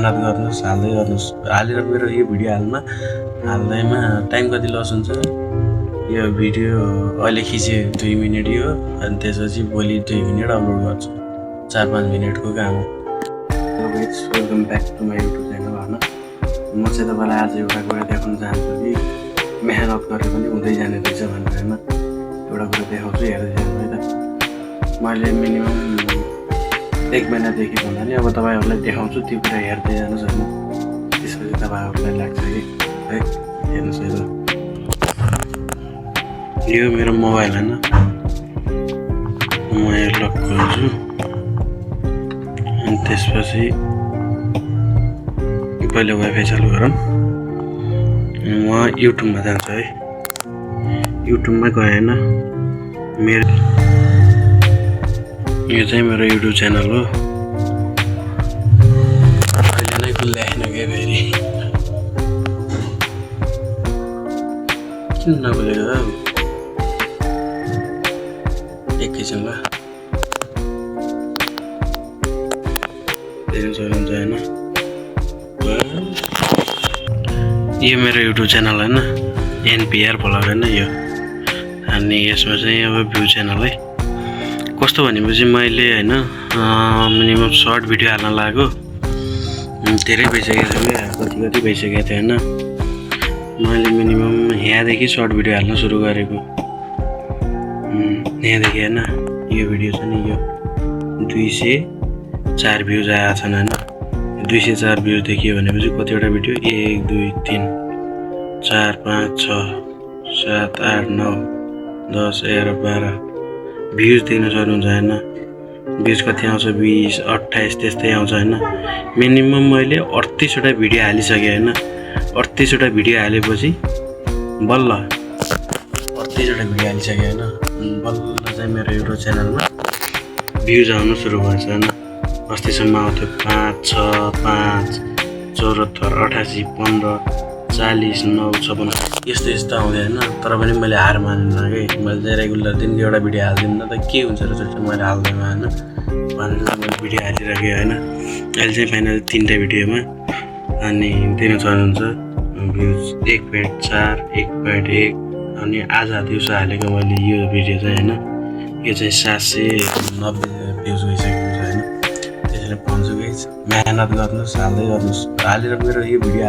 मेहनत गर्नुहोस्, हाल्दै गर्नुहोस्। हालेर मेरो यो भिडियो हाल्दैमा टाइम कति लस हुन्छ? यो भिडियो अहिले खिचे 2 मिनट यो, अनि त्यसपछि भोलि 2 मिनट अपलोड गर्छु। 4-5 मिनटको काम हो। Hello guys, welcome back to my YouTube channel. होइन, म चाहिँ तपाईँलाई आज एउटा कुरा देखाउन चाहन्छु कि मेहनत गरे पनि हुँदै जाने रहेछ भनेर। होइन, एउटा कुरा देखाउँछु, हेर्दै जानु है त। मैले मिनिमम 1 महिनादेखि भन्दा नि अब तपाईँहरूलाई देखाउँछु, त्यो कुरा हेर्दै जानुहोस्। होइन, त्यसपछि तपाईँहरूलाई लाग्छ कि है, हेर्नुहोस् है त। यो मेरो मोबाइल होइन, म यहाँ लक गर्छु, अनि त्यसपछि पहिले वाइफाई चालु गरौँ। म युट्युबमा जान्छु है। युट्युबमा गएँ होइन, मेरो यो चाहिँ मेरो युट्युब च्यानल हो। अहिले नै खुल्दैन क्या फेरि, किन नखुलेको त? एकैछिन ल, हेर्नु सक्नुहुन्छ होइन। यो मेरो युट्युब च्यानल होइन, NPR भ्लग होइन यो। अनि यसमा चाहिँ अब भ्यू च्यानल है। कस्तो भनेपछि मैले होइन मिनिमम सर्ट भिडियो हाल्न लाग्यो, धेरै भइसकेको थियो क्या, कति भइसकेको थियो होइन। मैले मिनिमम यहाँदेखि सर्ट भिडियो हाल्न सुरु गरेको, यहाँदेखि होइन। यो भिडियो छ नि, यो 204 भ्युज आएको छन् होइन। 204 भ्युज देखियो भनेपछि कतिवटा भिडियो? 1 2 3 4 5 6 7 8 9 10 11 12 भ्युज देख्न सक्नुहुन्छ होइन। भ्युज कति आउँछ? 20 28 त्यस्तै आउँछ होइन। मिनिमम मैले 38वटा भिडियो हालिसकेँ होइन। 38वटा भिडियो हालेपछि बल्ल 38वटा भिडियो हालिसकेँ होइन। बल्ल चाहिँ मेरो युट्युब च्यानलमा भ्युज आउनु सुरु भएछ होइन। अस्तिसम्म आउँथ्यो 5 6 5 74 88 15 40 9 56 यस्तो आउँदै होइन। तर पनि मैले हार मानेन कि, मैले चाहिँ रेगुलर दिनको एउटा भिडियो हालिदिनु न त के हुन्छ र मैले हाल्दैमा होइन भनेर मैले भिडियो हालिरहेको होइन। अहिले चाहिँ फाइनल 3टा भिडियोमा अनि दिनु सक्नुहुन्छ भ्युज 1.4 1.1। अनि आज दिउँसो हालेको मैले यो भिडियो चाहिँ होइन, यो चाहिँ 790 भ्युज भइसकेको छ होइन। त्यसैले भन्छु गाइज, मेहनत गर्नुहोस्, हाल्दै गर्नुहोस्। हालेर मेरो यो भिडियो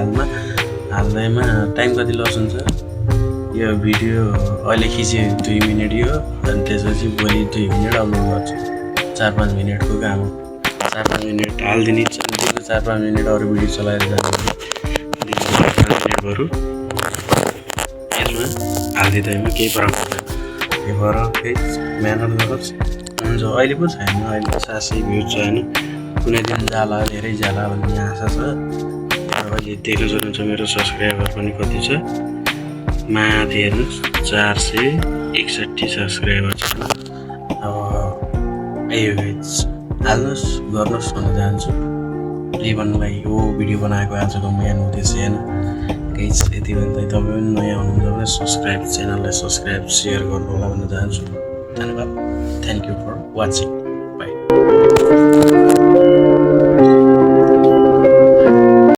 हाल्दैमा टाइम कति लस हुन्छ? यो भिडियो अहिले खिचे 2 मिनट यो, अनि त्यसपछि भोलि 2 मिनट अपलोड गर्छु। 4-5 मिनटको काम हो। 4-5 मिनट हालिदिने, दिनको 4-5 मिनट अरू भिडियो चलाएर जानु, दिनको 4-5 मिनट बरु यसमा हालिदिँदैमा केही फरक पर्दैन। त्यही भएर केही मेहनत गर्नुहोस्, हुन्छ। अहिले पो छैन, अहिले 700 भ्युज छ होइन। कुनै दिन जाला, धेरै जाला भन्ने आशा छ। अहिले देख्न सक्नुहुन्छ मेरो सब्सक्राइबर पनि कति छ, माथि हेर्नुहोस् 461 सब्सक्राइबर छ। अब यो गाइज हाल्नुहोस्, गर्नुहोस् भन्न चाहन्छु। यही भन्नुलाई हो भिडियो बनाएको आजको मेन उद्देश्य होइन। गाइज यति भन्दै तपाईँ पनि नयाँ हुनुहुन्छ भने च्यानललाई सब्सक्राइब सेयर गर्नु होला भन्न चाहन्छु। धन्यवाद। Thank you for watching.